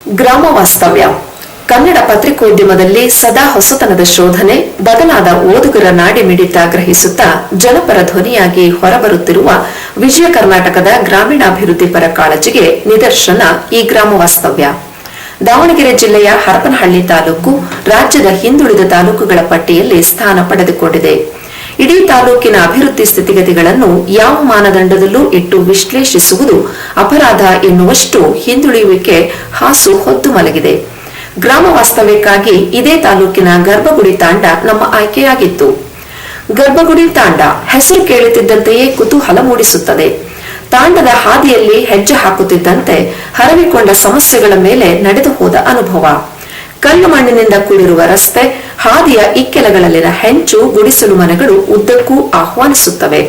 ಗ್ರಾಮ ವಾಸ್ತವ್ಯ. ಕನ್ನಡ ಪತ್ರಿಕೋದ್ಯಮದಲ್ಲಿ ಸದಾ ಹೊಸತನದ ಶೋಧನೆ, ಬದಲಾದ ಓದುಗರ ನಾಡಿ ಮಿಡಿತ ಗ್ರಹಿಸುತ್ತಾ ಜನಪರ ಧ್ವನಿಯಾಗಿ ಹೊರಬರುತ್ತಿರುವ ವಿಜಯ ಕರ್ನಾಟಕದ ಗ್ರಾಮೀಣಾಭಿವೃದ್ಧಿ ಪರ ಕಾಳಜಿಗೆ ನಿದರ್ಶನ ಈ ಗ್ರಾಮ ವಾಸ್ತವ್ಯ. ದಾವಣಗೆರೆ ಜಿಲ್ಲೆಯ ಹರಪನಹಳ್ಳಿ ತಾಲೂಕು ರಾಜ್ಯದ ಹಿಂದುಳಿದ ತಾಲೂಕುಗಳ ಪಟ್ಟಿಯಲ್ಲಿ ಸ್ಥಾನ ಪಡೆದುಕೊಂಡಿದೆ. ಇಡೀ ತಾಲೂಕಿನ ಅಭಿವೃದ್ಧಿ ಸ್ಥಿತಿಗತಿಗಳನ್ನು ಯಾವ ಮಾನದಂಡದಲ್ಲೂ ಇಟ್ಟು ವಿಶ್ಲೇಷಿಸುವುದು ಅಪರಾಧ ಎನ್ನುವಷ್ಟು ಹಿಂದುಳಿಯುವಿಕೆ ಹಾಸು ಹೊತ್ತು ಮಲಗಿದೆ. ಗ್ರಾಮ ವಾಸ್ತವ್ಯಕ್ಕಾಗಿ ಇದೇ ತಾಲೂಕಿನ ಗರ್ಭಗುಡಿ ತಾಂಡ ನಮ್ಮ ಆಯ್ಕೆಯಾಗಿತ್ತು. ಗರ್ಭಗುಡಿ ತಾಂಡ ಹೆಸರು ಕೇಳುತ್ತಿದ್ದಂತೆಯೇ ಕುತೂಹಲ ಮೂಡಿಸುತ್ತದೆ. ತಾಂಡದ ಹಾದಿಯಲ್ಲಿ ಹೆಜ್ಜೆ ಹಾಕುತ್ತಿದ್ದಂತೆ ಹರವಿಕೊಂಡ ಸಮಸ್ಯೆಗಳ ಮೇಲೆ ನಡೆದು ಹೋದ ಅನುಭವ. ಕಲ್ಲು ಮಣ್ಣಿನಿಂದ ಕೂಡಿರುವ ರಸ್ತೆ, ಹಾದಿಯ ಇಕ್ಕೆಲಗಳಲ್ಲಿನ ಹೆಂಚು, ಗುಡಿಸಲು ಮನೆಗಳು ಉದ್ದಕ್ಕೂ ಆಹ್ವಾನಿಸುತ್ತವೆ.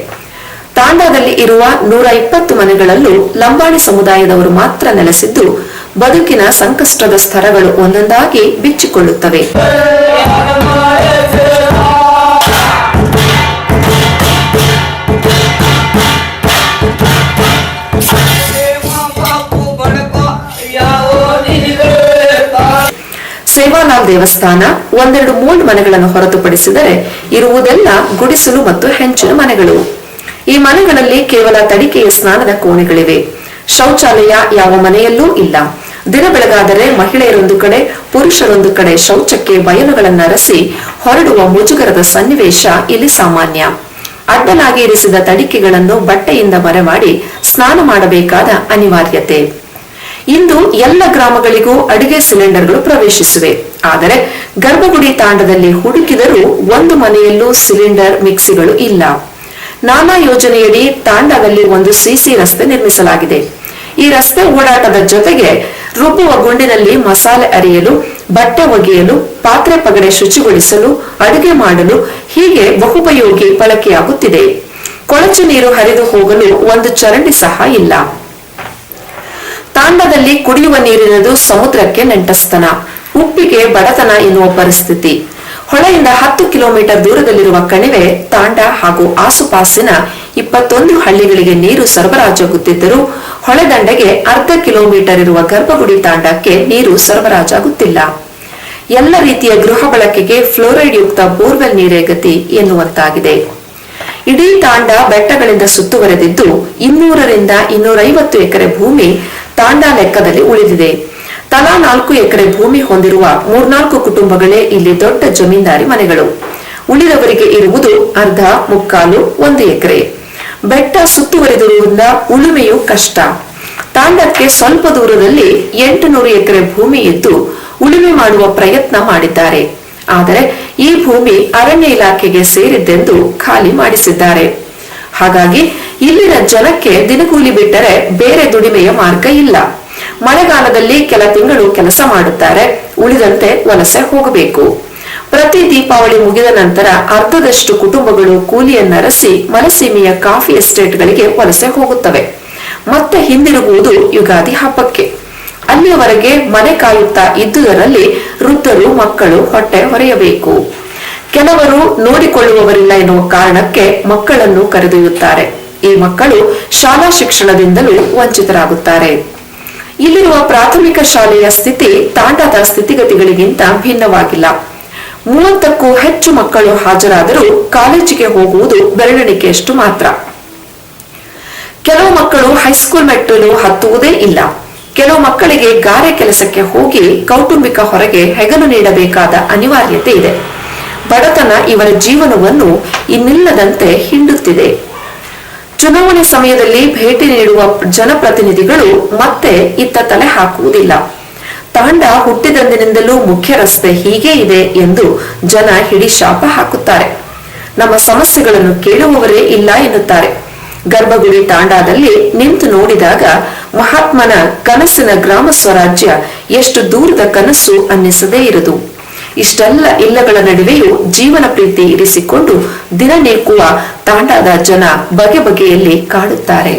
ತಾಂಡಾದಲ್ಲಿ ಇರುವ 120 ಮನೆಗಳಲ್ಲೂ ಲಂಬಾಣಿ ಸಮುದಾಯದವರು ಮಾತ್ರ ನೆಲೆಸಿದ್ದು, ಬದುಕಿನ ಸಂಕಷ್ಟದ ಸ್ತರಗಳು ಒಂದೊಂದಾಗಿ ಬಿಚ್ಚಿಕೊಳ್ಳುತ್ತವೆ. ಸೇವಾಲಾಲ್ ದೇವಸ್ಥಾನ, ಒಂದೆರಡು ಮೂಲ್ಡ್ ಮನೆಗಳನ್ನು ಹೊರತುಪಡಿಸಿದರೆ ಇರುವುದೆಲ್ಲ ಗುಡಿಸಲು ಮತ್ತು ಹೆಂಚಿನ ಮನೆಗಳು. ಈ ಮನೆಗಳಲ್ಲಿ ಕೇವಲ ತಡಿಕೆಯ ಸ್ನಾನದ ಕೋಣೆಗಳಿವೆ. ಶೌಚಾಲಯ ಯಾವ ಮನೆಯಲ್ಲೂ ಇಲ್ಲ. ದಿನ ಬೆಳಗಾದರೆ ಮಹಿಳೆಯರೊಂದು ಕಡೆ, ಪುರುಷರೊಂದು ಕಡೆ ಶೌಚಕ್ಕೆ ಬಯಲುಗಳನ್ನರಸಿ ಹೊರಡುವ ಮುಜುಗರದ ಸನ್ನಿವೇಶ ಇಲ್ಲಿ ಸಾಮಾನ್ಯ. ಅಡ್ಡಲಾಗಿ ಇರಿಸಿದ ತಡಿಕೆಗಳನ್ನು ಬಟ್ಟೆಯಿಂದ ಮರೆಮಾಡಿ ಸ್ನಾನ ಮಾಡಬೇಕಾದ ಅನಿವಾರ್ಯತೆ. ಇಂದು ಎಲ್ಲ ಗ್ರಾಮಗಳಿಗೂ ಅಡುಗೆ ಸಿಲಿಂಡರ್ಗಳು ಪ್ರವೇಶಿಸಿವೆ. ಆದರೆ ಗರ್ಭಗುಡಿ ತಾಂಡದಲ್ಲಿ ಹುಡುಕಿದರೂ ಒಂದು ಮನೆಯಲ್ಲೂ ಸಿಲಿಂಡರ್, ಮಿಕ್ಸಿಗಳು ಇಲ್ಲ. ನಾನಾ ಯೋಜನೆಯಡಿ ತಾಂಡದಲ್ಲಿ ಒಂದು ಸಿಸಿ ರಸ್ತೆ ನಿರ್ಮಿಸಲಾಗಿದೆ. ಈ ರಸ್ತೆ ಓಡಾಟದ ಜೊತೆಗೆ ರುಬ್ಬುವ ಗುಂಡಿನಲ್ಲಿ ಮಸಾಲೆ ಅರಿಯಲು, ಬಟ್ಟೆ ಒಗೆಯಲು, ಪಾತ್ರೆ ಪಗಡೆ ಶುಚಿಗೊಳಿಸಲು, ಅಡುಗೆ ಮಾಡಲು ಹೀಗೆ ಬಹುಪಯೋಗಿ ಬಳಕೆಯಾಗುತ್ತಿದೆ. ಕೊಳಚೆ ನೀರು ಹರಿದು ಹೋಗಲು ಒಂದು ಚರಂಡಿ ಸಹ ಇಲ್ಲ. ತಾಂಡದಲ್ಲಿ ಕುಡಿಯುವ ನೀರಿನದು ಸಮುದ್ರಕ್ಕೆ ನೆಂಟಸ್ತನ, ಉಪ್ಪಿಗೆ ಬಡತನ ಎನ್ನುವ ಪರಿಸ್ಥಿತಿ. ಹೊಳೆಯಿಂದ 10 ಕಿಲೋಮೀಟರ್ ದೂರದಲ್ಲಿರುವ ಕಣಿವೆ ತಾಂಡ ಹಾಗೂ ಆಸುಪಾಸಿನ 21 ಹಳ್ಳಿಗಳಿಗೆ ನೀರು ಸರಬರಾಜಾಗುತ್ತಿದ್ದರೂ ಹೊಳೆದಂಡೆಗೆ ಅರ್ಧ ಕಿಲೋಮೀಟರ್ ಇರುವ ಗರ್ಭಗುಡಿ ತಾಂಡಕ್ಕೆ ನೀರು ಸರಬರಾಜಾಗುತ್ತಿಲ್ಲ. ಎಲ್ಲ ರೀತಿಯ ಗೃಹ ಬಳಕೆಗೆ ಫ್ಲೋರೈಡ್ ಯುಕ್ತ ಬೋರ್ವೆಲ್ ನೀರೇ ಗತಿ ಎನ್ನುವಂತಾಗಿದೆ. ಇಡೀ ತಾಂಡ ಬೆಟ್ಟಗಳಿಂದ ಸುತ್ತುವರೆದಿದ್ದು 200ರಿಂದ 250 ಎಕರೆ ಭೂಮಿ ತಾಂಡ ಲೆಕ್ಕದಲ್ಲಿ ಉಳಿದಿದೆ. ತಲಾ 4 ಎಕರೆ ಭೂಮಿ ಹೊಂದಿರುವ 3-4 ಕುಟುಂಬಗಳೇ ಇಲ್ಲಿ ದೊಡ್ಡ ಜಮೀನ್ದಾರಿ ಮನೆಗಳು. ಉಳಿದವರಿಗೆ ಇರುವುದು ಅರ್ಧ, ಮುಕ್ಕಾಲು, 1 ಎಕರೆ. ಬೆಟ್ಟ ಸುತ್ತುವರೆದಿರುವುದರಿಂದ ಉಳುಮೆಯು ಕಷ್ಟ. ತಾಂಡಕ್ಕೆ ಸ್ವಲ್ಪ ದೂರದಲ್ಲಿ 800 ಎಕರೆ ಭೂಮಿ ಇದ್ದು ಉಳುಮೆ ಮಾಡುವ ಪ್ರಯತ್ನ ಮಾಡಿದ್ದಾರೆ. ಆದರೆ ಈ ಭೂಮಿ ಅರಣ್ಯ ಇಲಾಖೆಗೆ ಸೇರಿದ್ದೆಂದು ಖಾಲಿ ಮಾಡಿಸಿದ್ದಾರೆ. ಹಾಗಾಗಿ ಇಲ್ಲಿನ ಜನಕ್ಕೆ ದಿನಗೂಲಿ ಬಿಟ್ಟರೆ ಬೇರೆ ದುಡಿಮೆಯ ಮಾರ್ಗ ಇಲ್ಲ. ಮಳೆಗಾಲದಲ್ಲಿ ಕೆಲ ತಿಂಗಳು ಕೆಲಸ ಮಾಡುತ್ತಾರೆ, ಉಳಿದಂತೆ ವಲಸೆ ಹೋಗಬೇಕು. ಪ್ರತಿ ದೀಪಾವಳಿ ಮುಗಿದ ನಂತರ ಅರ್ಧದಷ್ಟು ಕುಟುಂಬಗಳು ಕೂಲಿಯನ್ನರಸಿ ಮಲೆಸೀಮೆಯ ಕಾಫಿ ಎಸ್ಟೇಟ್ಗಳಿಗೆ ವಲಸೆ ಹೋಗುತ್ತವೆ. ಮತ್ತೆ ಹಿಂದಿರುಗುವುದು ಯುಗಾದಿ ಹಬ್ಬಕ್ಕೆ. ಅಲ್ಲಿಯವರೆಗೆ ಮನೆ ಕಾಯುತ್ತಾ ಇದ್ದುದರಲ್ಲಿ ವೃದ್ಧರು, ಮಕ್ಕಳು ಹೊಟ್ಟೆ ಹೊರೆಯಬೇಕು. ಕೆಲವರು ನೋಡಿಕೊಳ್ಳುವವರಿಲ್ಲ ಎನ್ನುವ ಕಾರಣಕ್ಕೆ ಮಕ್ಕಳನ್ನು ಕರೆದೊಯ್ಯುತ್ತಾರೆ. ಈ ಮಕ್ಕಳು ಶಾಲಾ ಶಿಕ್ಷಣದಿಂದಲೂ ವಂಚಿತರಾಗುತ್ತಾರೆ. ಇಲ್ಲಿರುವ ಪ್ರಾಥಮಿಕ ಶಾಲೆಯ ಸ್ಥಿತಿ ತಾಂಡದ ಸ್ಥಿತಿಗತಿಗಳಿಗಿಂತ ಭಿನ್ನವಾಗಿಲ್ಲ. 30ಕ್ಕೂ ಹೆಚ್ಚು ಮಕ್ಕಳು ಹಾಜರಾದರೂ ಕಾಲೇಜಿಗೆ ಹೋಗುವುದು ಬೆರಳೆಣಿಕೆಯಷ್ಟು ಮಾತ್ರ. ಕೆಲವು ಮಕ್ಕಳು ಹೈಸ್ಕೂಲ್ ಮೆಟ್ಟಿಲು ಹತ್ತುವುದೇ ಇಲ್ಲ. ಕೆಲವು ಮಕ್ಕಳಿಗೆ ಗಾರೆ ಕೆಲಸಕ್ಕೆ ಹೋಗಿ ಕೌಟುಂಬಿಕ ಹೊರಗೆ ಹೆಗಲು ನೀಡಬೇಕಾದ ಅನಿವಾರ್ಯತೆ ಇದೆ. ಬಡತನ ಇವರ ಜೀವನವನ್ನು ಇನ್ನಿಲ್ಲದಂತೆ ಹಿಂಡುತ್ತಿದೆ. ಚುನಾವಣೆ ಸಮಯದಲ್ಲಿ ಭೇಟಿ ನೀಡುವ ಜನಪ್ರತಿನಿಧಿಗಳು ಮತ್ತೆ ಇತ್ತ ತಲೆ ಹಾಕುವುದಿಲ್ಲ. ತಾಂಡ ಹುಟ್ಟಿದಂದಿನಿಂದಲೂ ಮುಖ್ಯ ರಸ್ತೆ ಹೀಗೆ ಇದೆ ಎಂದು ಜನ ಹಿಡಿ ಶಾಪ ಹಾಕುತ್ತಾರೆ. ನಮ್ಮ ಸಮಸ್ಯೆಗಳನ್ನು ಕೇಳುವವರೇ ಇಲ್ಲ ಎನ್ನುತ್ತಾರೆ. ಗರ್ಭಗುಡಿ ತಾಂಡಾದಲ್ಲಿ ನಿಂತು ನೋಡಿದಾಗ ಮಹಾತ್ಮನ ಕನಸಿನ ಗ್ರಾಮ ಸ್ವರಾಜ್ಯ ಎಷ್ಟು ದೂರದ ಕನಸು ಅನ್ನಿಸದೇ ಇರದು. ಇಷ್ಟೆಲ್ಲ ಇಲ್ಲಗಳ ನಡುವೆಯೂ ಜೀವನ ಪ್ರೀತಿ ಇರಿಸಿಕೊಂಡು ದಿನ ನೀಕುವ ತಾಂಡಾದ ಜನ ಬಗೆ ಬಗೆಯಲ್ಲಿ ಕಾಡುತ್ತಾರೆ.